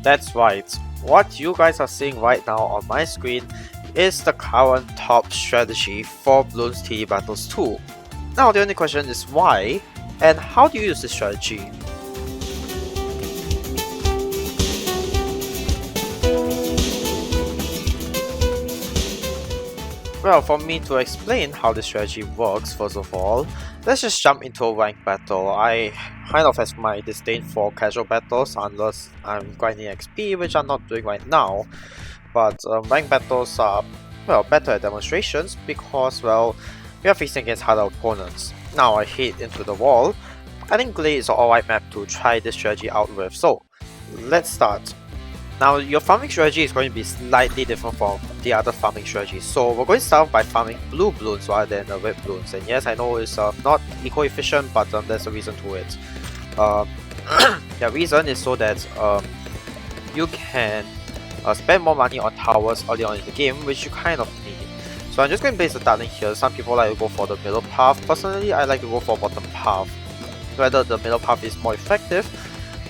That's right. What you guys are seeing right now on my screen is the current top strategy for Bloons TD Battles 2. Now the only question is why, and how do you use this strategy? Well, for me to explain how this strategy works, first of all, let's just jump into a ranked battle. I kind of have my disdain for casual battles unless I'm grinding XP, which I'm not doing right now. But ranked battles are, well, better at demonstrations because, well, we are facing against harder opponents. Now I hit into the wall. I think Glade is an alright map to try this strategy out with, so let's start. Now your farming strategy is going to be slightly different from the other farming strategies. So we're going to start by farming blue bloons rather than red bloons. And yes, I know it's not eco-efficient, but there's a reason to it. The reason is so that you can spend more money on towers early on in the game, which you kind of need. So I'm just going to place the Dartling here. Some people like to go for the middle path. Personally, I like to go for bottom path. Whether the middle path is more effective,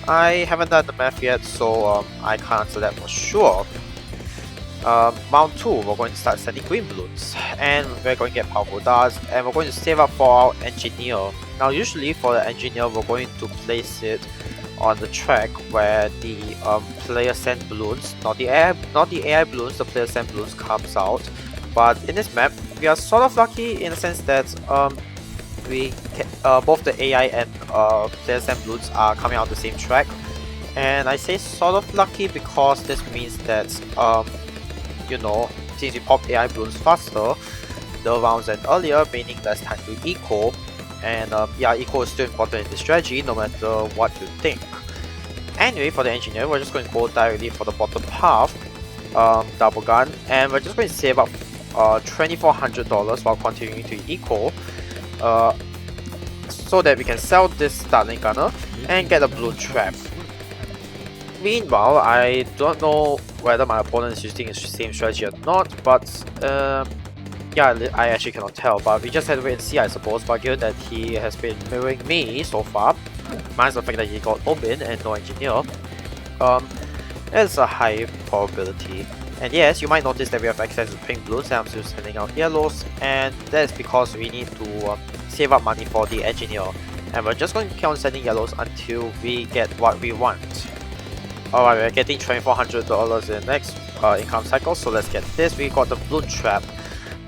I haven't done the math yet, so I can't answer that for sure. Round 2, we're going to start sending green bloons, and we're going to get powerful darts, and we're going to save up for our engineer. Now usually for the engineer, we're going to place it on the track where the player send balloons, not the AI balloons, the player send balloons comes out. But in this map, we are sort of lucky in the sense that both the AI and player send balloons are coming out the same track. And I say sort of lucky because this means that you know, since we pop AI balloons faster, the rounds end earlier, meaning less time to eco. And yeah, eco is still important in this strategy no matter what you think. Anyway, for the engineer, we're just going to go directly for the bottom path, double gun, and we're just going to save up $2,400 while continuing to eco, so that we can sell this Dartling gunner and get a balloon trap. Meanwhile, I don't know whether my opponent is using the same strategy or not, but yeah, I actually cannot tell, but we just have to wait and see, I suppose. But given that he has been mirroring me so far, minus the fact that he got Obin and no engineer, there's a high probability. And yes, you might notice that we have access to pink blues and I'm still sending out yellows, and that is because we need to save up money for the engineer. And we're just going to keep on sending yellows until we get what we want. Alright, we're getting $2,400 in the next income cycle, so let's get this. We got the balloon trap.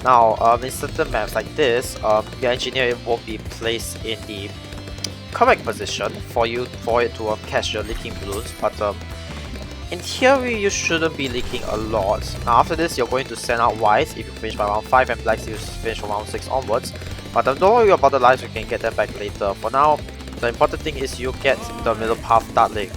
Now, in certain maps like this, the engineer won't be placed in the correct position for it to catch your leaking balloons, but in theory you shouldn't be leaking a lot. Now after this, you're going to send out whites if you finish by round 5 and blacks if you finish from round 6 onwards. But don't worry about the lives, you can get them back later. For now, the important thing is you get the middle path Dartling.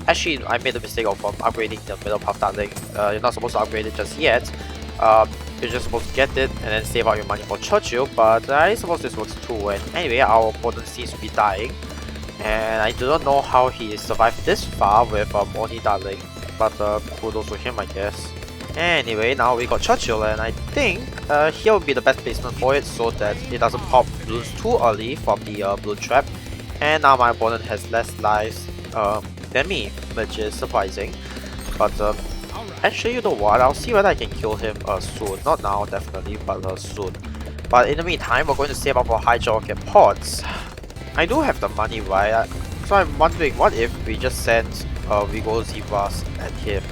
Actually, I made the mistake of upgrading the middle path Dartling. You're not supposed to upgrade it just yet. You're just supposed to get it and then save out your money for Churchill, but I suppose this works too. And anyway, our opponent seems to be dying, and I do not know how he survived this far with only Dartling, but kudos to him, I guess. Anyway, now we got Churchill, and I think here will be the best placement for it so that it doesn't pop balloons too early from the balloon trap. And now my opponent has less lives than me, which is surprising. But actually, you know what? I'll see whether I can kill him soon. Not now, definitely, but soon. But in the meantime, we're going to save up for Hydra Rocket Pods. I do have the money, right? So I'm wondering, what if we just send Vigo Zebras at him?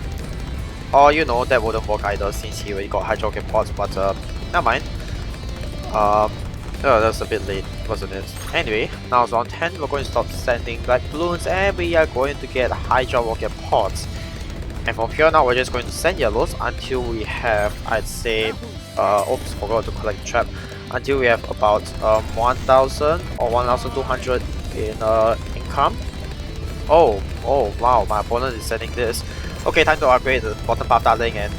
Or, you know, that wouldn't work either since he already got Hydra Rocket Pods, but never mind. Oh, that's a bit late, wasn't it? Anyway, now it's round 10, we're going to stop sending black balloons and we are going to get Hydra Rocket Pods. And from here now, we're just going to send yellows until we have, I'd say, oops, forgot to collect the trap. Until we have about 1,000 or 1,200 in income. Oh, wow, my opponent is sending this. Okay, time to upgrade the bottom path Dartling and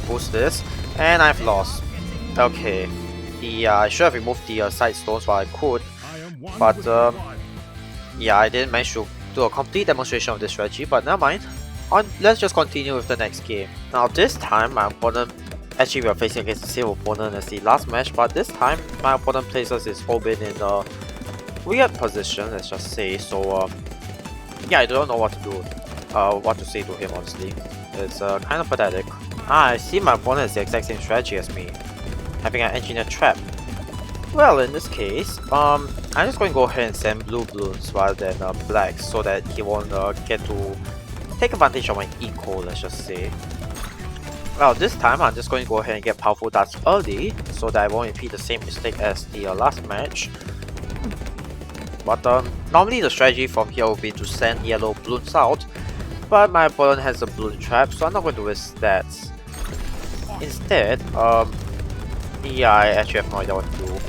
boost this. And I've lost. Okay. I should have removed the side stones while I could. But yeah, I didn't manage to do a complete demonstration of this strategy, but never mind. Let's just continue with the next game. Now this time, my opponent, actually we are facing against the same opponent as the last match, but this time my opponent places his Obin in a weird position, let's just say. So yeah, I don't know what to do. what to say to him, honestly. It's kind of pathetic. I see my opponent has the exact same strategy as me, having an engineer trap. Well, in this case, I'm just going to go ahead and send blue bloons rather than black, so that he won't get to take advantage of my eco, let's just say. Well, this time I'm just going to go ahead and get powerful darts early, so that I won't repeat the same mistake as the last match. But normally the strategy from here will be to send yellow bloons out, but my opponent has a bloon trap, so I'm not going to risk that. Instead, yeah, I actually have no idea what to do.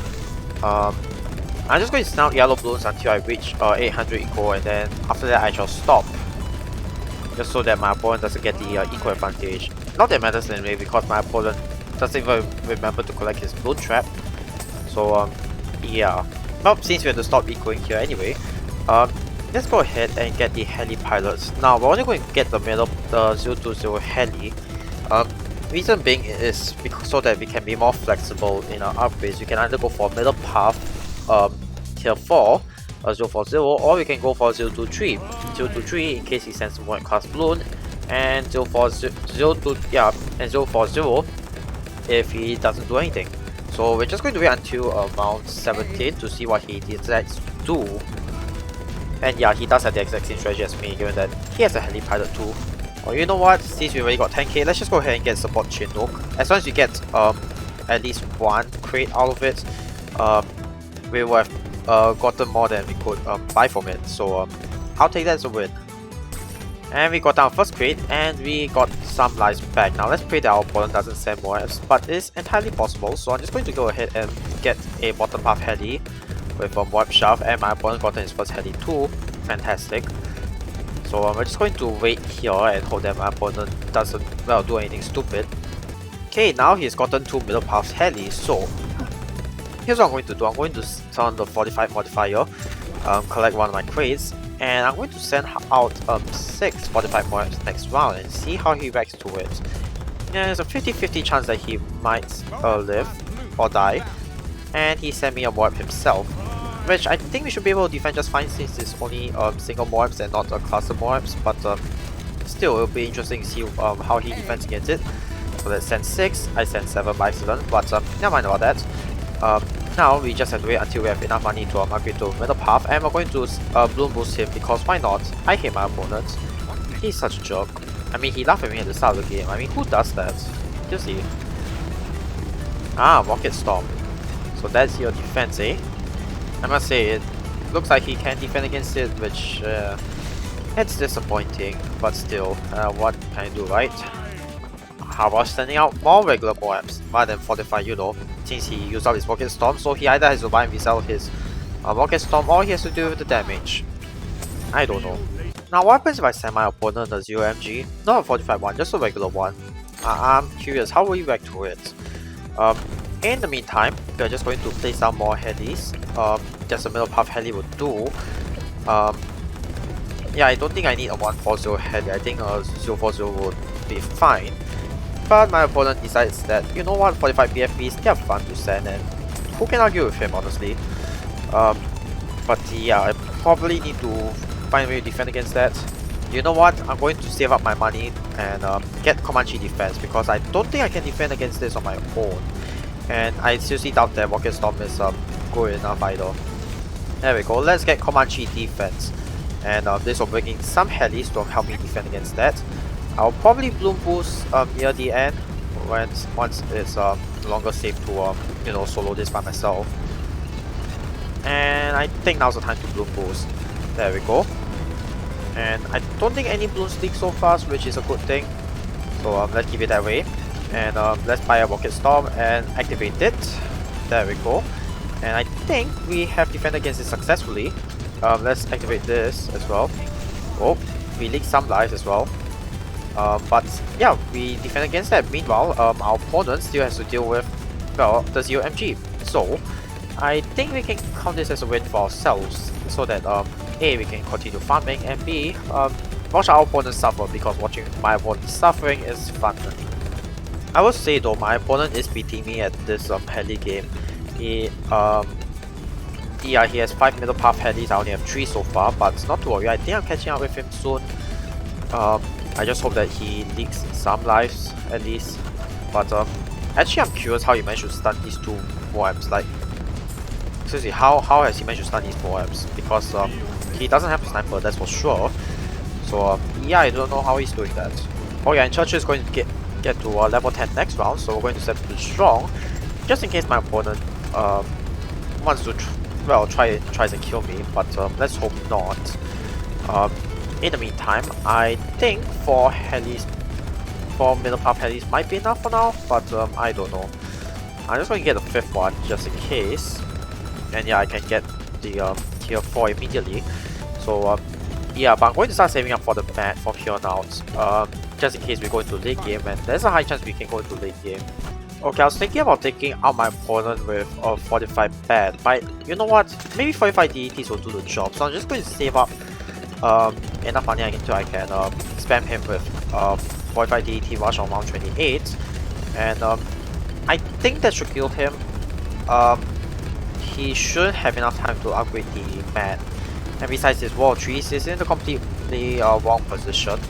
I'm just going to send out yellow bloons until I reach 800 eco, and then after that I shall stop. Just so that my opponent doesn't get the eco advantage. Not that it matters anyway, because my opponent doesn't even remember to collect his bloon trap. So yeah. Well, since we have to stop ecoing here anyway, let's go ahead and get the heli pilots. Now we're only going to get the 020 heli. Reason being is because so that we can be more flexible in our upgrades. We can either go for middle path tier 4 040, or we can go for 023 in case he sends more class bloon, and 040 if he doesn't do anything. So we're just going to wait until round 17 to see what he decides to do. And yeah, he does have the exact same strategy as me, given that he has a heli pilot too. Or you know what, since we already got 10k, let's just go ahead and get support Chinook. As long as we get at least one crate out of it, we will have gotten more than we could buy from it. So I'll take that as a win. And we got our first crate, and we got some lives back. Now let's pray that our opponent doesn't send more Fs, but it's entirely possible. So I'm just going to go ahead and get a bottom path heli with a moab shaft, and my opponent got his first heli too. Fantastic. So we're just going to wait here and hope that my opponent doesn't do anything stupid. Okay, now he's gotten 2 middle paths heli, so here's what I'm going to do. I'm going to turn the 45 modifier, collect one of my crates, and I'm going to send out 6 45 moabs next round and see how he reacts to it. Yeah, there's a 50-50 chance that he might live or die, and he sent me a moab himself, which I think we should be able to defend just fine since it's only single moabs and not a cluster moabs, but still it'll be interesting to see how he defends against it. So let's send 6, I sent 7 by accident, but never mind about that. Now we just have to wait until we have enough money to upgrade to middle path, and we're going to bloon boost him because why not? I hate my opponent. He's such a jerk. I mean, he laughed at me at the start of the game. I mean, who does that? You see. Ah, rocket storm. So that's your defense, eh? I must say, it looks like he can defend against it, which it's disappointing, but still, what can I do, right? How about sending out more regular moabs rather than 45, you know, since he used up his rocket storm, so he either has to buy and resell his rocket storm, or he has to deal with the damage. I don't know. Now what happens if I send my opponent a 0 MG? Not a 45 one, just a regular one. I'm curious, how will he react to it? In the meantime, we're just going to place down more helis. Just a middle path heli would do. Yeah, I don't think I need a 140 heli. I think a 040 would be fine. But my opponent decides that, you know what, 45 BFBs, they are fun to send, and who can argue with him, honestly. But yeah, I probably need to find a way to defend against that. You know what, I'm going to save up my money and get Comanche defense, because I don't think I can defend against this on my own. And I seriously doubt that Rocket Storm is good enough either. There we go, let's get Comanche defense. And this will bring in some helis to help me defend against that. I'll probably bloon boost near the end once it's no longer safe to you know, solo this by myself. And I think now's the time to bloon boost. There we go. And I don't think any bloons leak so fast, which is a good thing. So let's keep it that way. And let's buy a rocket storm and activate it. There we go. And I think we have defended against it successfully. Let's activate this as well. Oh, we leaked some lives as well. But yeah, we defend against that. Meanwhile, our opponent still has to deal with, well, the 0 MG. So I think we can count this as a win for ourselves, so that A, we can continue farming, and B, watch our opponent suffer, because watching my opponent suffering is fun. I would say though, my opponent is beating me at this heli game. He has 5 middle path helis, I only have 3 so far, but not to worry, I think I'm catching up with him soon. I just hope that he leaks some lives at least. But actually I'm curious how he managed to stun these two moabs. Like, seriously, how has he managed to stun these moabs? Because he doesn't have a sniper, that's for sure. So yeah, I don't know how he's doing that. Oh yeah, and Churchill is going to get to level 10 next round, so we're going to set to strong, just in case my opponent wants to tries to kill me, but let's hope not. In the meantime, I think for middle path helis might be enough for now, but I don't know. I'm just going to get the 5th one just in case, and yeah, I can get the tier 4 immediately. So yeah, but I'm going to start saving up for the mat from here on out, just in case we go into late game, and there's a high chance we can go into late game. Okay, I was thinking about taking out my opponent with a 45 bat, but you know what? Maybe 45 DETs will do the job, so I'm just going to save up enough money until I can spam him with 45 DET rush on round 28, and I think that should kill him. He should have enough time to upgrade the mat, and besides his wall trees is in the completely wrong position.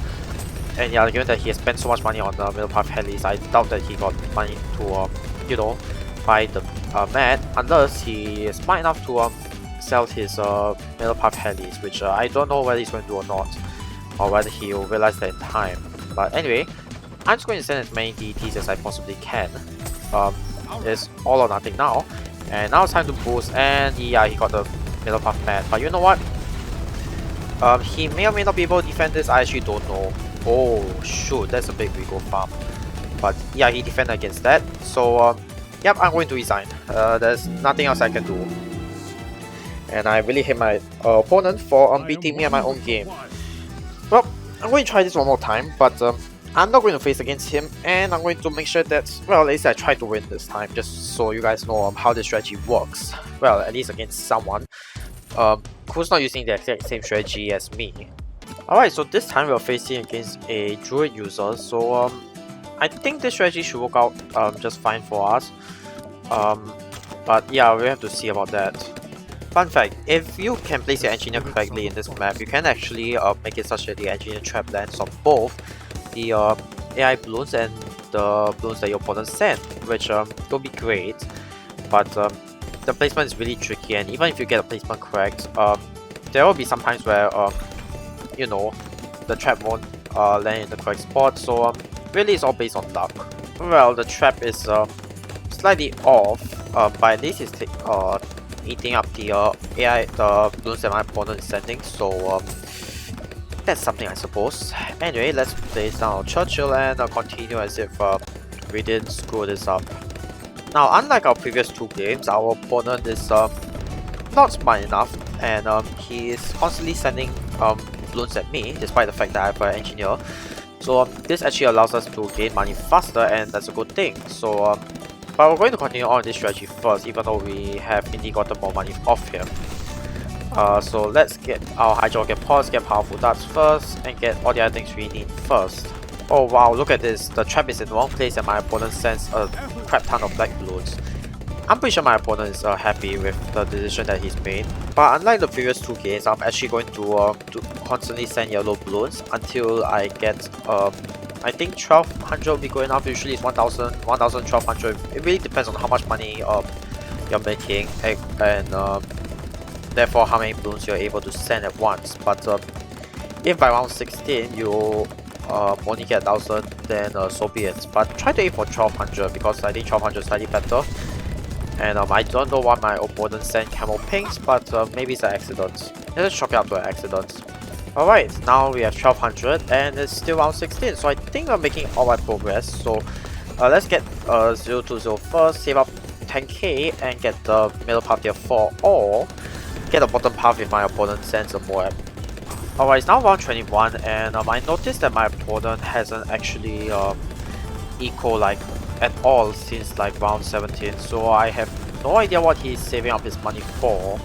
And yeah, given that he has spent so much money on the middle path helis, I doubt that he got money to, you know, buy the mat, unless he is smart enough to sell his middle path helis, which I don't know whether he's going to do or not, or whether he will realize that in time. But anyway, I'm just going to send as many DETs as I possibly can. It's all or nothing now, and now it's time to boost. And yeah, he got the middle path mat, but you know what? He may or may not be able to defend this. I actually don't know. Oh shoot, that's a big Rigo farm. But yeah, he defended against that. So yep, I'm going to resign. There's nothing else I can do. And I really hate my opponent for beating me at my own game. Well, I'm going to try this one more time, but I'm not going to face against him, and I'm going to make sure that, well, at least I try to win this time, just so you guys know how the strategy works. Well, at least against someone who's not using the exact same strategy as me. Alright, so this time we're facing against a druid user, so I think this strategy should work out just fine for us. But yeah, we have to see about that. Fun fact, if you can place your engineer correctly in this map, you can actually make it such that the engineer trap lands on both the AI bloons and the bloons that your opponent send, which will be great. But the placement is really tricky, and even if you get the placement correct, there will be some times where you know, the trap won't land in the correct spot, so really it's all based on luck. Well, the trap is slightly off, but at least it's eating up the AI, the bloons that my opponent is sending, so that's something I suppose. Anyway, let's place down our Churchill and continue as if we didn't screw this up. Now, unlike our previous two games, our opponent is not smart enough, and he is constantly sending bloons at me, despite the fact that I have an engineer. So this actually allows us to gain money faster, and that's a good thing. So but we're going to continue on this strategy first, even though we have indeed gotten more money off him. So let's get our hydraulic pods, get powerful darts first, and get all the other things we need first. Oh wow, look at this, the trap is in the wrong place and my opponent sends a crap ton of black bloons. I'm pretty sure my opponent is happy with the decision that he's made, but unlike the previous two games, I'm actually going to constantly send yellow bloons until I get, I think 1200 will be good enough. Usually it's 1000, 1200, it really depends on how much money you're making, and therefore how many bloons you're able to send at once. But if by round 16 you only get 1000, then so be it. But try to aim for 1200, because I think 1200 is slightly better. And I don't know why my opponent sent camel pinks, but maybe it's an accident. Let's chalk it up to an accident. Alright, now we have 1200 and it's still round 16, so I think we're making alright progress. So let's get 020 first, save up 10k and get the middle path tier 4, or get the bottom path if my opponent sends a moab. Alright, it's now round 21, and I noticed that my opponent hasn't actually eco like at all since like round 17, so I have no idea what he's saving up his money for.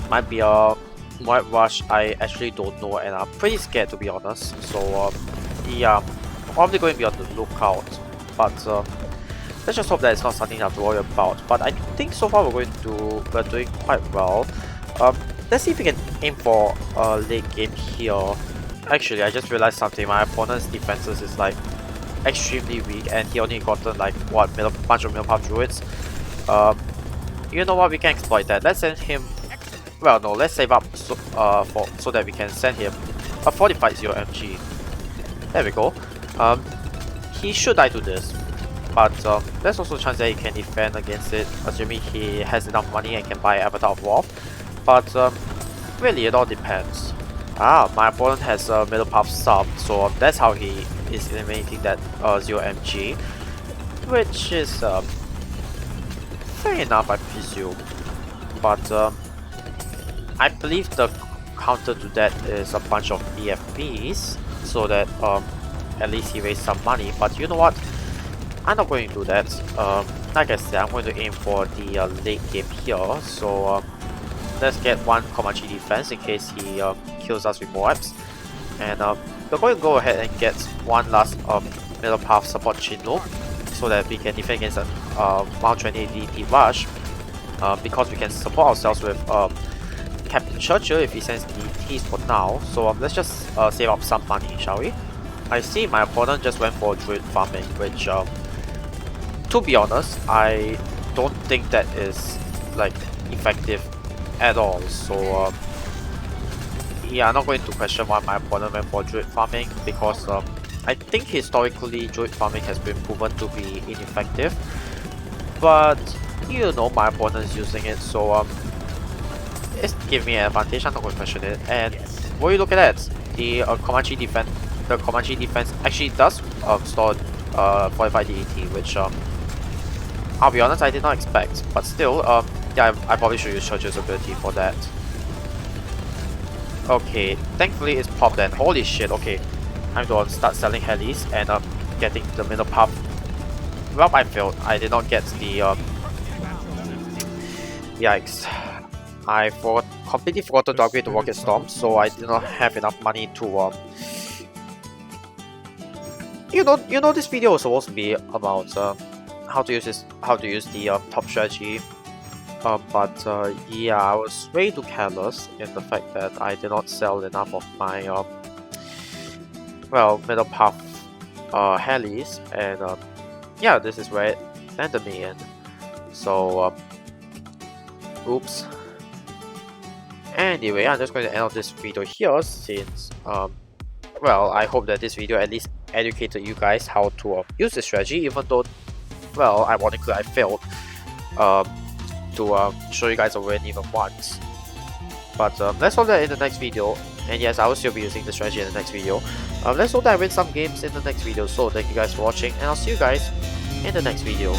Might be a moab rush, I actually don't know, and I'm pretty scared to be honest. So yeah, probably going to be on the lookout, but let's just hope that it's not something I have to worry about. But I think so far we're doing quite well. Let's see if we can aim for a late game here. Actually, I just realized something. My opponent's defenses is like extremely weak, and he only gotten like what, bunch of middle path druids. You know what? We can exploit that. Let's send him. Well, no. Let's save up so that we can send him a fortified 0 MG. There we go. He should die to this, but there's also a chance that he can defend against it, assuming he has enough money and can buy Avatar of War. But really, it all depends. My opponent has a middle path sub, so that's how he is eliminating that 0 MG, which is fair enough, I presume. But I believe the counter to that is a bunch of BFBs, so that at least he raised some money. But you know what? I'm not going to do that. Like I said, I'm going to aim for the late game here. So let's get one Comanche defense in case he kills us with moabs. And we're going to go ahead and get one last middle path support Chinloop, so that we can defend against a 120 DT rush. Because we can support ourselves with Captain Churchill if he sends DTs for now. So let's just save up some money, shall we? I see my opponent just went for druid farming, which to be honest, I don't think that is like effective at all. So yeah, I'm not going to question why my opponent went for druid farming, because I think historically druid farming has been proven to be ineffective. But you know, my opponent is using it, so it's giving me an advantage. I'm not going to question it. And what you look at that, the Comanche defense. The Comanche defense actually does store 45 DET, which I'll be honest, I did not expect. But still, yeah, I probably should use Churchill's ability for that. Okay, thankfully it's popped then. Holy shit, okay. I'm going to start selling helis and getting the middle path. Well, I failed. I did not get the yikes. I completely forgot to upgrade the Rocket Storm, so I did not have enough money to you know, this video was supposed to be about how to use the top strategy, but yeah, I was way too careless in the fact that I did not sell enough of my well, middle path helis, and yeah, this is where it landed me in. So oops. Anyway, I'm just going to end off this video here, since well, I hope that this video at least educated you guys how to use this strategy, even though, well, ironically I failed to show you guys a win even once. But let's hope that in the next video, and yes, I will still be using the strategy in the next video. Let's hope that I win some games in the next video. So thank you guys for watching, and I'll see you guys in the next video.